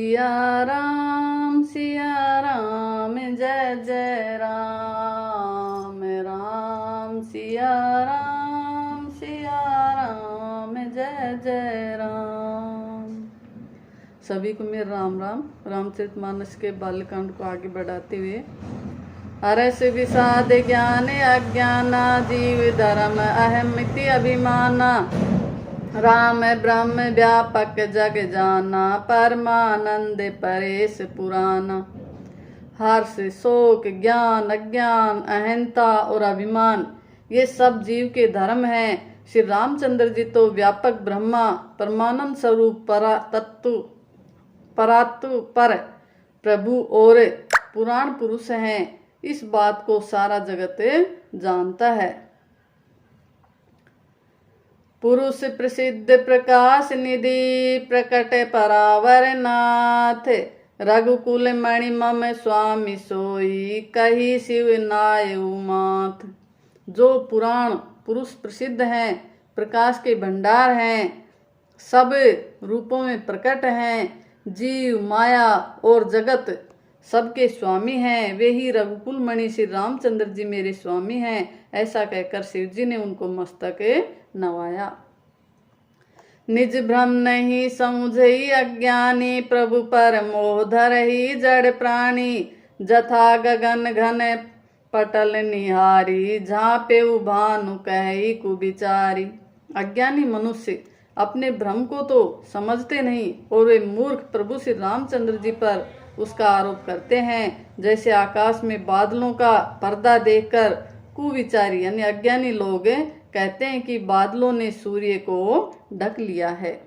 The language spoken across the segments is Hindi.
सिया राम जय जय राम, राम सिया राम जय जय राम। सभी को मेरा राम राम। रामचरितमानस के बालकांड को आगे बढ़ाते हुए, अरस विषाद ज्ञान अज्ञाना जीव धर्म अहमिति अभिमाना, राम ब्रह्म व्यापक जग जाना परमानंद परेश पुराना। हर्ष शोक ज्ञान अज्ञान अहंता और अभिमान ये सब जीव के धर्म हैं। श्री रामचंद्र जी तो व्यापक ब्रह्मा परमानंद स्वरूप परात्तु पर प्रभु और पुराण पुरुष हैं। इस बात को सारा जगत जानता है। पुरुष प्रसिद्ध प्रकाश निधि प्रकट परावर नाथ, रघुकुल मणि मम स्वामी सोई कही शिव नाय उमाथ। जो पुराण पुरुष प्रसिद्ध हैं, प्रकाश के भंडार हैं, सब रूपों में प्रकट हैं, जीव माया और जगत सबके स्वामी हैं, वे ही रघुकुल मणि श्री रामचंद्र जी मेरे स्वामी हैं। ऐसा कहकर शिव जी ने उनको मस्तक नवाया। निज भ्रम नहीं समुझई अज्ञानी, प्रभु पर मोह धरहि जड़ प्राणी। जथा गगन घन पटल निहारी, झाँपे भानु कहि कुविचारी। अज्ञानी मनुष्य अपने भ्रम को तो समझते नहीं और वे मूर्ख प्रभु श्री रामचंद्र जी पर उसका आरोप करते हैं। जैसे आकाश में बादलों का पर्दा देखकर कुविचारी यानी अज्ञानी लोग कहते हैं कि बादलों ने सूर्य को ढक लिया है।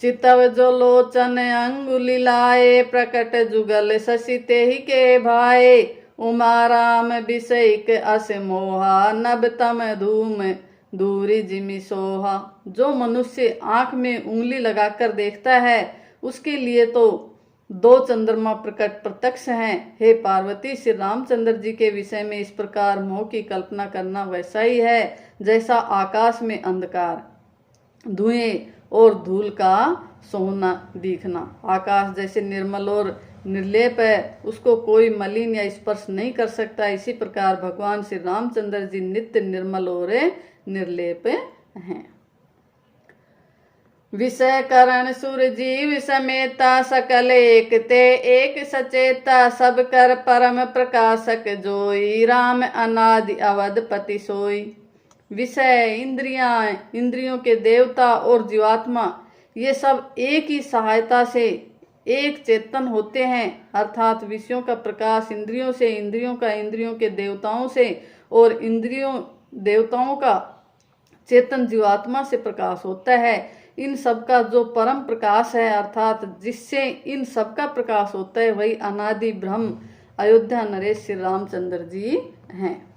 चितव जो लोचन अंगुली लाए, प्रकट जुगल शशि तेहि के भाए। उमा राम विषयिक अस मोहा, नभ तम धूम दूरी जिमि सोहा। जो मनुष्य आंख में उंगली लगाकर देखता है, उसके लिए तो दो चंद्रमा प्रकट प्रत्यक्ष हैं। हे पार्वती, श्री रामचंद्र जी के विषय में इस प्रकार मोह की कल्पना करना वैसा ही है जैसा आकाश में अंधकार, धुएं और धूल का सोना दिखना। आकाश जैसे निर्मल और निर्लेप है, उसको कोई मलिन या स्पर्श नहीं कर सकता। इसी प्रकार भगवान श्री रामचंद्र जी नित्य निर्मल और निर्लेप हैं। विषय करण सुर जीव समेता, सकल एक ते एक सचेता। सब कर परम प्रकाशक जोई, राम अनादि अवधपति सोई। विषय इंद्रियां, इंद्रियों के देवता और जीवात्मा ये सब एक ही सहायता से एक चेतन होते हैं। अर्थात विषयों का प्रकाश इंद्रियों से, इंद्रियों का इंद्रियों के देवताओं से और इंद्रियों देवताओं का चेतन जीवात्मा से प्रकाश होता है। इन सब का जो परम प्रकाश है अर्थात जिससे इन सब का प्रकाश होता है, वही अनादि ब्रह्म अयोध्या नरेश श्री रामचंद्र जी हैं।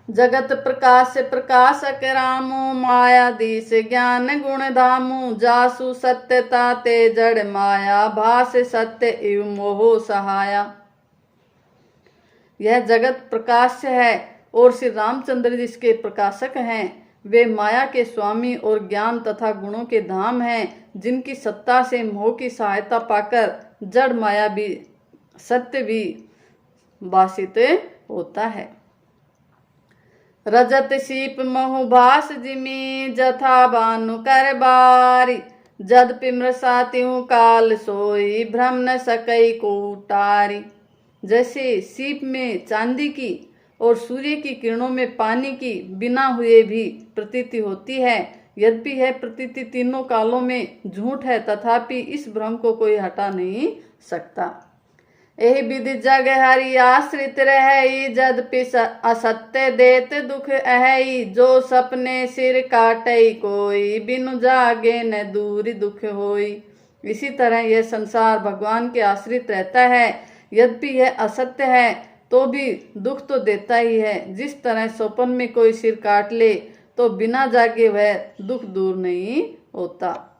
जगत प्रकाश से प्रकाशक रामू, माया दीस ज्ञान गुण धामू। जासु सत्यता ते जड़ माया, भास सत्य इव मोह सहाया। यह जगत प्रकाश है और श्री रामचंद्र जी इसके प्रकाशक हैं। वे माया के स्वामी और ज्ञान तथा गुणों के धाम हैं, जिनकी सत्ता से मोह की सहायता पाकर जड़ माया भी सत्य भी भाषित होता है। रजत सीप महु भास जिमी, जथा भानु कर बारी। जद पिमृसा त्यों काल सोई, भ्रम न सकई को उतारी। जैसे सीप में चांदी की और सूर्य की किरणों में पानी की बिना हुए भी प्रतीति होती है। यद्यपि यह प्रतीति तीनों कालों में झूठ है, तथापि इस भ्रम को कोई हटा नहीं सकता। यही विधि जग हरि आश्रित रहई, जदपि असत्य देत दुख अहई। जो सपने सिर काटई कोई, बिनु जागे न दूरी दुख होई। इसी तरह यह संसार भगवान के आश्रित रहता है। यद्यपि यह असत्य है तो भी दुख तो देता ही है। जिस तरह स्वप्न में कोई सिर काट ले तो बिना जागे वह दुख दूर नहीं होता।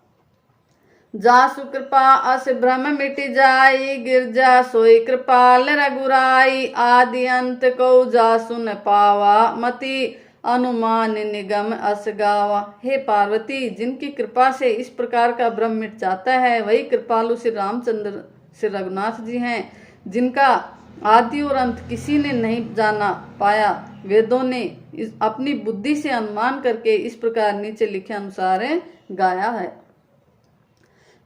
जासु कृपा अस भ्रम मिट जाई, गिरजा सोई कृपाल रघुराई। आदि अंत को जासु न पावा, मति अनुमान निगम अस गावा। हे पार्वती, जिनकी कृपा से इस प्रकार का भ्रम मिट जाता है वही कृपालु श्री रामचंद्र श्री रघुनाथ जी हैं, जिनका आदि और अंत किसी ने नहीं जाना पाया। वेदों ने अपनी बुद्धि से अनुमान करके इस प्रकार नीचे लिखे अनुसार गाया है।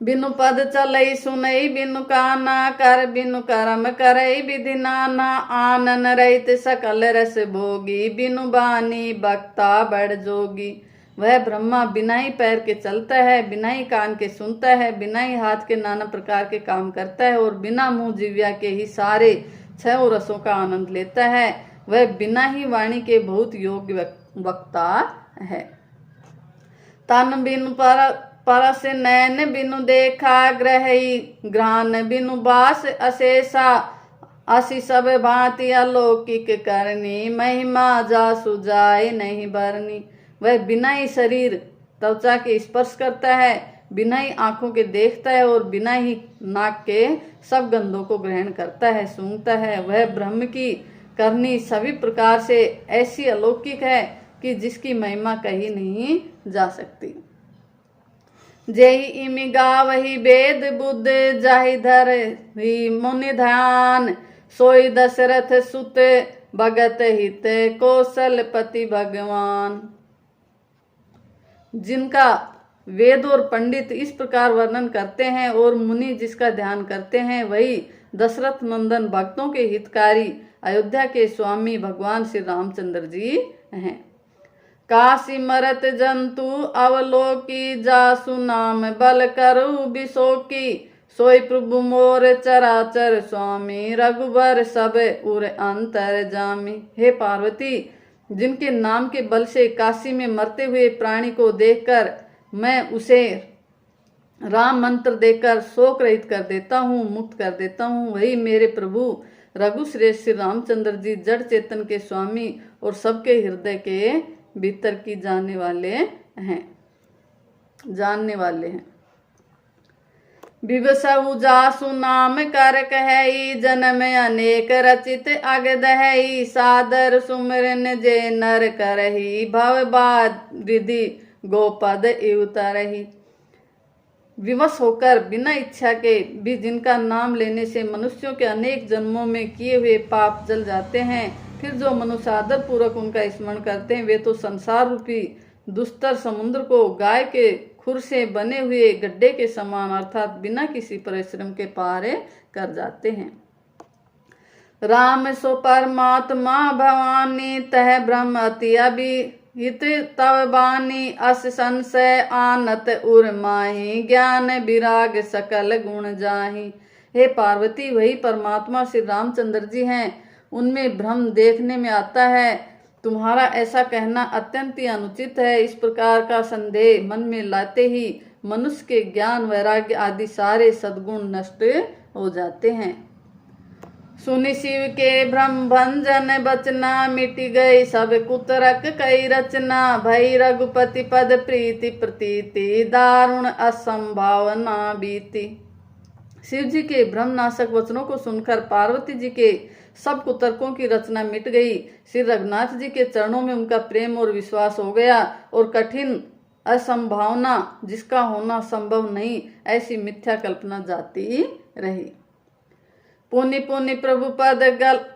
बिनु पद चलई सुनई बिनु काना कर बिनु कर्म करई विधि नाना आनन रहित सकल रस भोगी बिनु बानी बक्ता बड़ जोगी। वह ब्रह्मा बिना ही पैर के चलता है, बिना ही कान के सुनता है, बिना ही हाथ के नाना प्रकार के काम करता है और बिना मुंह जिव्या के ही सारे छह रसों का आनंद लेता है। वह बिना ही वाणी के बहुत योग्य वक्ता है। तन बिनु परस नैन बिनु देखा ग्रही ग्रान बिनु बास अशेषा असी सब भांति अलौकिक करनी महिमा जासु जाए नहीं बरनी। वह बिना ही शरीर त्वचा के स्पर्श करता है, बिना ही आंखों के देखता है और बिना ही नाक के सब गंधों को ग्रहण करता है, सूंघता है। वह ब्रह्म की करनी सभी प्रकार से ऐसी अलौकिक है कि जिसकी महिमा कही नहीं जा सकती। जेहि इमि गावहि वेद बुद्ध जाहि धर ही मुनि ध्यान सोई दशरथ सुत भगत हित कौशलपति भगवान। जिनका वेद और पंडित इस प्रकार वर्णन करते हैं और मुनि जिसका ध्यान करते हैं वही दशरथ नंदन भक्तों के हितकारी अयोध्या के स्वामी भगवान श्री रामचंद्र जी हैं। काशी मरत जंतु अवलोकी जासु नाम बल करु बिशोकी सोई प्रभु मोर चराचर स्वामी रघुबर सब उर अंतर जामी। हे पार्वती, जिनके नाम के बल से काशी में मरते हुए प्राणी को देखकर मैं उसे राम मंत्र देकर शोक रहित कर देता हूँ, मुक्त कर देता हूँ, वही मेरे प्रभु रघुश्रेष्ठ श्री रामचंद्र जी जड़ चेतन के स्वामी और सबके हृदय के भीतर की जानने वाले हैं। विवसहु जासु नाम कर कहई जन्म अनेक रचित अगद है सादर सुमरन जे नर करही भव बाद रिधि गोपद इवतरही। विवश होकर बिना इच्छा के भी जिनका नाम लेने से मनुष्यों के अनेक जन्मों में किए हुए पाप जल जाते हैं, फिर जो मनुष्य आदर पूर्वक उनका स्मरण करते हैं वे तो संसार रूपी दुस्तर समुद्र को गाय के खुर से बने हुए गड्ढे के समान अर्थात बिना किसी परिश्रम के पार कर जाते हैं। राम सो परमात्मा भवानी तह ब्रह्म अति अभिहित तव बानी अस संशय आनत उर माही ज्ञान विराग सकल गुण जाही। हे पार्वती, वही परमात्मा श्री रामचंद्र जी हैं, उनमें भ्रम देखने में आता है। तुम्हारा ऐसा कहना अत्यंत ही अनुचित है। इस प्रकार का संदेह मन में लाते ही मनुष्य के ज्ञान वैराग्य आदि सारे सद्गुण नष्ट हो जाते हैं। सुनि शिव के भ्रम भंजन बचना मिट गई सब कुतरक कई रचना भई रघुपति पद प्रीति प्रतीति दारुण असंभावना बीती। शिव जी के भ्रमनाशक वचनों को सुनकर पार्वती जी के सब कुतर्कों की रचना मिट गई। श्री रघुनाथ जी के चरणों में उनका प्रेम और विश्वास हो गया और कठिन असंभावना जिसका होना संभव नहीं ऐसी मिथ्या कल्पना जाती रही। पुनि पुनि प्रभु पद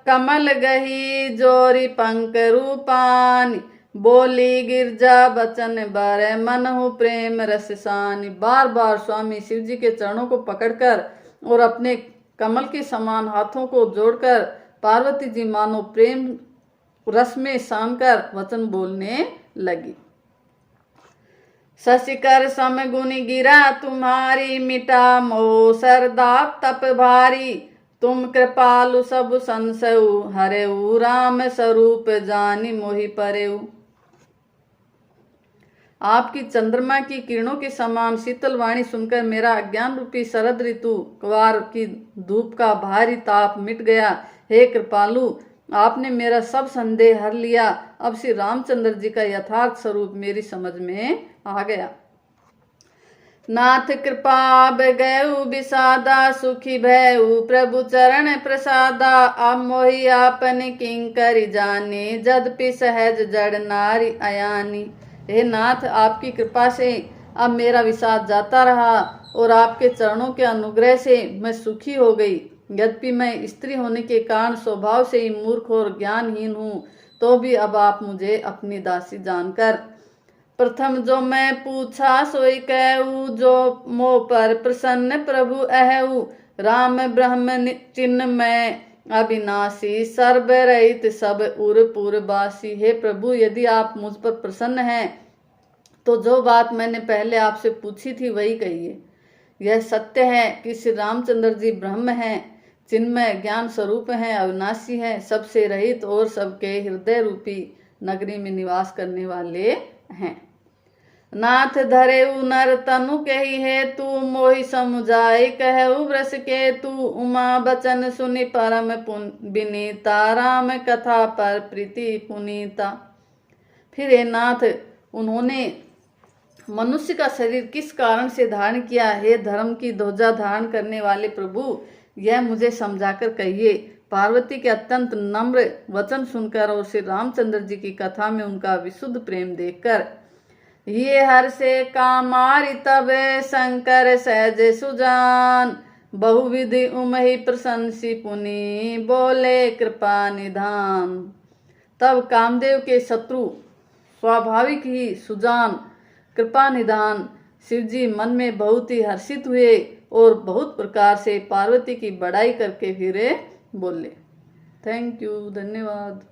कमल गही जोरी पंक रूपानी बोली गिरजा बचन बर मनहु प्रेम रससानी। बार बार स्वामी शिव जी के चरणों को पकड़कर और अपने कमल के समान हाथों को जोड़कर पार्वती जी मानो प्रेम रस में सानकर वचन बोलने लगी। शशिकर सम गुनि गिरा तुम्हारी मिटा मोह सरदाप तप भारी तुम कृपालु सब संसयु हरेऊ राम स्वरूप जानी मोहि परेऊ। आपकी चंद्रमा की किरणों के समान शीतल वाणी सुनकर मेरा अज्ञान रूपी शरद ऋतु कुवार की धूप का भारी ताप मिट गया। हे कृपालु, आपने मेरा सब संदेह हर लिया। अब श्री रामचंद्र जी का यथार्थ स्वरूप मेरी समझ में आ गया। नाथ कृपा गयऊ विषादा सुखी भयऊ प्रभु चरण प्रसादा अब मोहि आपन किंकरि जाने जदपि सहज जड़ नारी अयानी। हे नाथ, आपकी कृपा से अब मेरा विषाद जाता रहा और आपके चरणों के अनुग्रह से मैं सुखी हो गई। यद्यपि मैं स्त्री होने के कारण स्वभाव से ही मूर्ख और ज्ञानहीन हूँ, तो भी अब आप मुझे अपनी दासी जानकर प्रथम जो मैं पूछा सोई कहू, जो मोह पर प्रसन्न प्रभु अहू। राम ब्रह्म चिन्ह में अविनाशी सर्व रहित सब उर पूर्ववासी। हे प्रभु, यदि आप मुझ पर प्रसन्न हैं तो जो बात मैंने पहले आपसे पूछी थी वही कहिए। यह सत्य है कि श्री रामचंद्र जी ब्रह्म हैं, चिन्मय ज्ञान स्वरूप हैं, अविनाशी हैं, सबसे रहित और सबके हृदय रूपी नगरी में निवास करने वाले हैं। नाथ धरेऊ नर तनु कही है तू मोहि समुझाई कहऊ वृष के तू। उमा बचन सुनि परम विनीता राम कथा पर प्रीति पुनीता। फिर हे नाथ, उन्होंने मनुष्य का शरीर किस कारण से धारण किया? हे धर्म की ध्वजा धारण करने वाले प्रभु, यह मुझे समझाकर कहिए। पार्वती के अत्यंत नम्र वचन सुनकर और श्री रामचंद्र जी की कथा में उनका विशुद्ध प्रेम देखकर ये हर से कामारि तब शंकर सहज सुजान। बहुविधि उमहि प्रशंसी पुनि बोले कृपा निधान। तब कामदेव के शत्रु स्वाभाविक ही सुजान कृपा निधान शिवजी मन में बहुत ही हर्षित हुए और बहुत प्रकार से पार्वती की बड़ाई करके फिर बोले। थैंक यू, धन्यवाद।